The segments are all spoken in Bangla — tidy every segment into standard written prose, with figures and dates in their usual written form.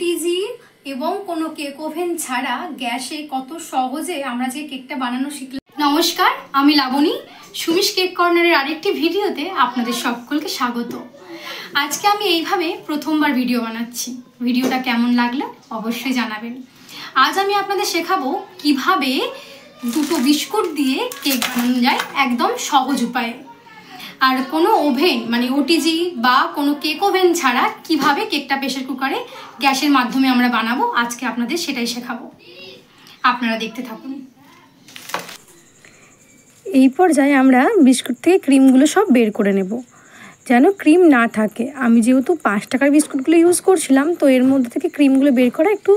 ওটিজি এবং কোনো কেক ওভেন ছাড়া গ্যাসে কত সহজে আমরা যে কেকটা বানানো শিখলাম। নমস্কার, আমি লাবণী। সুমিশ কেক কর্নারের আরেকটি ভিডিওতে আপনাদের সকলকে স্বাগত। আজকে আমি এইভাবে প্রথমবার ভিডিও বানাচ্ছি। ভিডিওটা কেমন লাগলো অবশ্যই জানাবেন। আজ আমি আপনাদের শেখাবো কিভাবে দুটো বিস্কুট দিয়ে কেক বানানো যায় একদম সহজ উপায়ে। আর কোনো ওভেন মানে ওটিজি বা কোনো কেক ওভেন ছাড়া কিভাবে কেকটা প্রেসার কুকারে গ্যাসের মাধ্যমে আমরা বানাবো, আজকে আপনাদের সেটাই শেখাবো। আপনারা দেখতে থাকুন। এই পর্যায়ে আমরা বিস্কুট থেকে ক্রিমগুলো সব বের করে নেব, যেন ক্রিম না থাকে। আমি যেহেতু 5 টাকার বিস্কুটগুলো ইউজ করছিলাম, তো এর মধ্যে থেকে ক্রিমগুলো বের করা একটু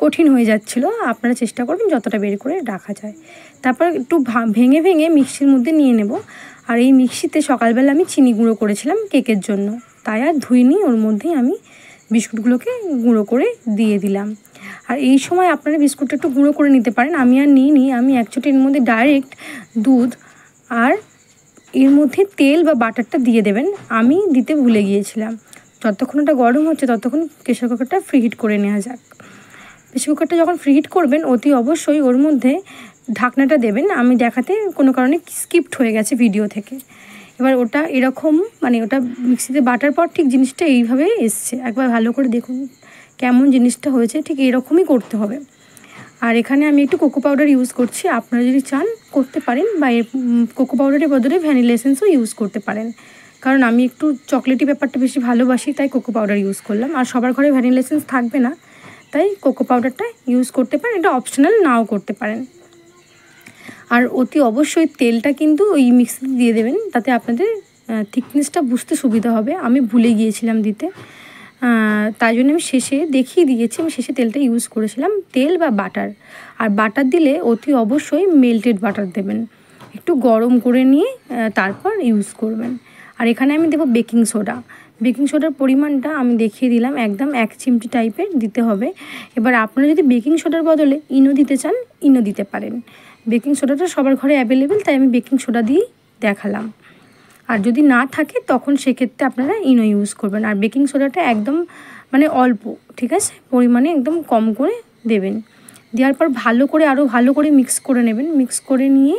কঠিন হয়ে যাচ্ছিলো। আপনারা চেষ্টা করবেন যতটা বের করে রাখা যায়। তারপর একটু ভেঙে ভেঙে মিক্সির মধ্যে নিয়ে নেব। আর এই মিক্সিতে সকালবেলা আমি চিনি গুঁড়ো করেছিলাম কেকের জন্য, তাই আর ধুইনি। ওর মধ্যেই আমি বিস্কুটগুলোকে গুঁড়ো করে দিয়ে দিলাম। আর এই সময় আপনারা বিস্কুটটা একটু গুঁড়ো করে নিতে পারেন। আমি আর নিইনি, আমি অ্যাকচুয়ালি এর মধ্যে ডাইরেক্ট দুধ আর এর মধ্যে তেল বা বাটারটা দিয়ে দেবেন। আমি দিতে ভুলে গিয়েছিলাম। যতক্ষণ ওটা গরম হচ্ছে ততক্ষণ প্রেসার কুকারটা ফ্রিহিট করে নেওয়া যাক। প্রেসার কুকারটা যখন ফ্রিহিট করবেন অতি অবশ্যই ওর মধ্যে ঢাকনাটা দেবেন। আমি দেখাতে কোনো কারণে স্কিপড হয়ে গেছে ভিডিও থেকে। এবার ওটা এরকম মানে ওটা মিক্সিতে বাটার পর ঠিক জিনিসটা এইভাবে এসছে। একবার ভালো করে দেখুন কেমন জিনিসটা হয়েছে, ঠিক এরকমই করতে হবে। আর এখানে আমি একটু কোকো পাউডার ইউজ করছি। আপনারা যদি চান করতে পারেন, বা কোকো পাউডারের বদলে ভ্যানিলা এসেন্সও ইউজ করতে পারেন। কারণ আমি একটু চকলেটি ব্যাপারটা বেশি ভালোবাসি, তাই কোকো পাউডার ইউজ করলাম। আর সবার ঘরে ভ্যানিলা এসেন্স থাকবে না, তাই কোকো পাউডারটা ইউজ করতে পারেন। এটা অপশনাল, নাও করতে পারেন। আর অতি অবশ্যই তেলটা কিন্তু ওই মিক্সিতে দিয়ে দেবেন, তাতে আপনাদের থিকনেসটা বুঝতে সুবিধা হবে। আমি ভুলে গিয়েছিলাম দিতে, তাই জন্য আমি শেষে দেখিয়ে দিয়েছি। আমি শেষে তেলটা ইউজ করেছিলাম, তেল বা বাটার। আর বাটার দিলে অতি অবশ্যই মেল্টেড বাটার দেবেন, একটু গরম করে নিয়ে তারপর ইউজ করবেন। আর এখানে আমি দেবো বেকিং সোডা। বেকিং সোডার পরিমাণটা আমি দেখিয়ে দিলাম, একদম 1 চিমটি টাইপের দিতে হবে। এবার আপনারা যদি বেকিং সোডার বদলে ইনো দিতে চান, ইনো দিতে পারেন। বেকিং সোডাটা সবার ঘরে অ্যাভেলেবেল, তাই আমি বেকিং সোডা দিয়েই দেখালাম। আর যদি না থাকে তখন সেক্ষেত্রে আপনারা ইনো ইউজ করবেন। আর বেকিং সোডাটা একদম মানে অল্প, ঠিক আছে, পরিমাণে একদম কম করে দেবেন। দেওয়ার পর ভালো করে আরও ভালো করে মিক্স করে নেবেন। মিক্স করে নিয়ে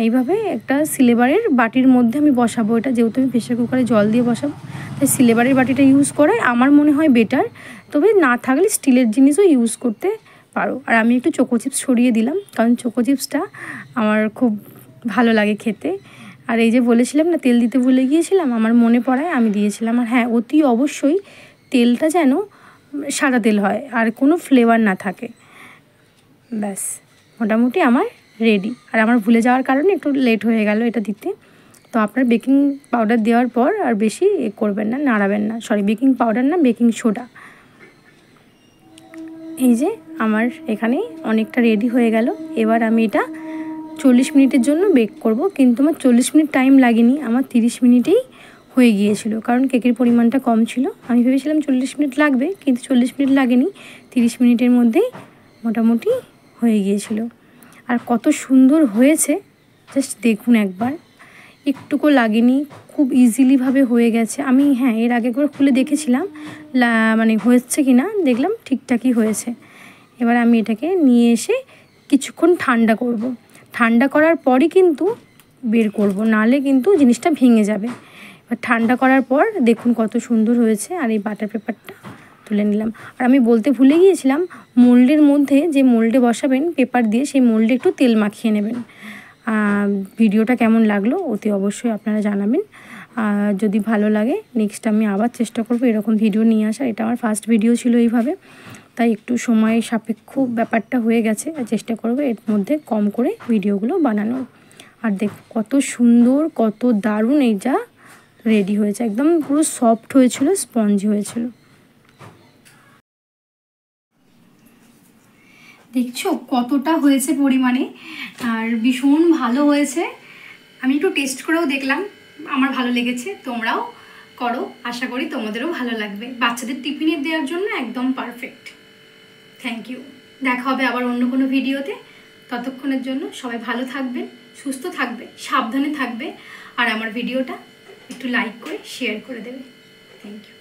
এইভাবে একটা সিলেবারের বাটির মধ্যে আমি বসাবো। এটা যেহেতু আমি প্রেসার কুকারে জল দিয়ে বসাবো, তাই সিলেবারের বাটিটা ইউজ করাই আমার মনে হয় বেটার। তবে না থাকলে স্টিলের জিনিসও ইউজ করতে পারো। আর আমি একটু চোকো চিপস ছড়িয়ে দিলাম, কারণ চোকো চিপসটা আমার খুব ভালো লাগে খেতে। আর এই যে বলেছিলাম না তেল দিতে ভুলে গিয়েছিলাম, আমার মনে পড়ায় আমি দিয়েছিলাম। আর অতি অবশ্যই তেলটা যেন সাদা তেল হয় আর কোনো ফ্লেভার না থাকে। ব্যাস, মোটামুটি আমার রেডি। আর আমার ভুলে যাওয়ার কারণে একটু লেট হয়ে গেল এটা দিতে। তো আপনার বেকিং পাউডার দেওয়ার পর আর বেশি করবেন না, নাড়াবেন না। বেকিং পাউডার না, বেকিং সোডা। এই যে আমার এখানে অনেকটা রেডি হয়ে গেল। এবার আমি এটা 40 মিনিটের জন্য বেক করব, কিন্তু আমার 40 মিনিট টাইম লাগেনি, আমার 30 মিনিটেই হয়ে গিয়েছিল। কারণ কেকের পরিমাণটা কম ছিল। আমি ভেবেছিলাম 40 মিনিট লাগবে, কিন্তু 40 মিনিট লাগেনি, 30 মিনিটের মধ্যেই মোটামুটি হয়ে গিয়েছিল। আর কত সুন্দর হয়েছে জাস্ট দেখুন একবার, একটুকু লাগেনি, খুব ইজিলিভাবে হয়ে গেছে। আমি এর আগে একবার খুলে দেখেছিলাম মানে হয়েছে কি না, দেখলাম ঠিকঠাকই হয়েছে। এবার আমি এটাকে নিয়ে এসে কিছুক্ষণ ঠান্ডা করব। ঠান্ডা করার পরই কিন্তু বের করব, নাহলে কিন্তু জিনিসটা ভেঙে যাবে। এবার ঠান্ডা করার পর দেখুন কত সুন্দর হয়েছে। আর এই বাটার পেপারটা তুলে নিলাম। আর আমি বলতে ভুলে গিয়েছিলাম, মোল্ডের মধ্যে যে মোল্ডে বসাবেন পেপার দিয়ে, সেই মোল্ডে একটু তেল মাখিয়ে নেবেন। ভিডিওটা কেমন লাগলো অতি অবশ্যই আপনারা জানাবেন। যদি ভালো লাগে নেক্সট আমি আবার চেষ্টা করব এরকম ভিডিও নিয়ে আসার। এটা আমার ফার্স্ট ভিডিও ছিল এইভাবে, তাই একটু সময় সাপেক্ষ ব্যাপারটা হয়ে গেছে। চেষ্টা করব এর মধ্যে কম করে ভিডিওগুলো বানানোর। আর কত সুন্দর, কত দারুণ এইটা রেডি হয়েছে। একদম পুরো সফট হয়েছিল, স্পঞ্জি হয়েছিল। দেখছো কতটা হয়েছে পরিমাণে, আর ভীষণ ভালো হয়েছে। আমি একটু টেস্ট করেও দেখলাম, আমার ভালো লেগেছে। তোমরাও করো, আশা করি তোমাদেরও ভালো লাগবে। বাচ্চাদের টিফিনে দেওয়ার জন্য একদম পারফেক্ট। Thank you. দেখা হবে আবার অন্য কোনো ভিডিওতে। ততক্ষণের জন্য সবাই ভালো থাকবেন, সুস্থ থাকবে, সাবধানে থাকবে। আর আমার ভিডিওটা একটু লাইক করে শেয়ার করে দেবে। Thank you.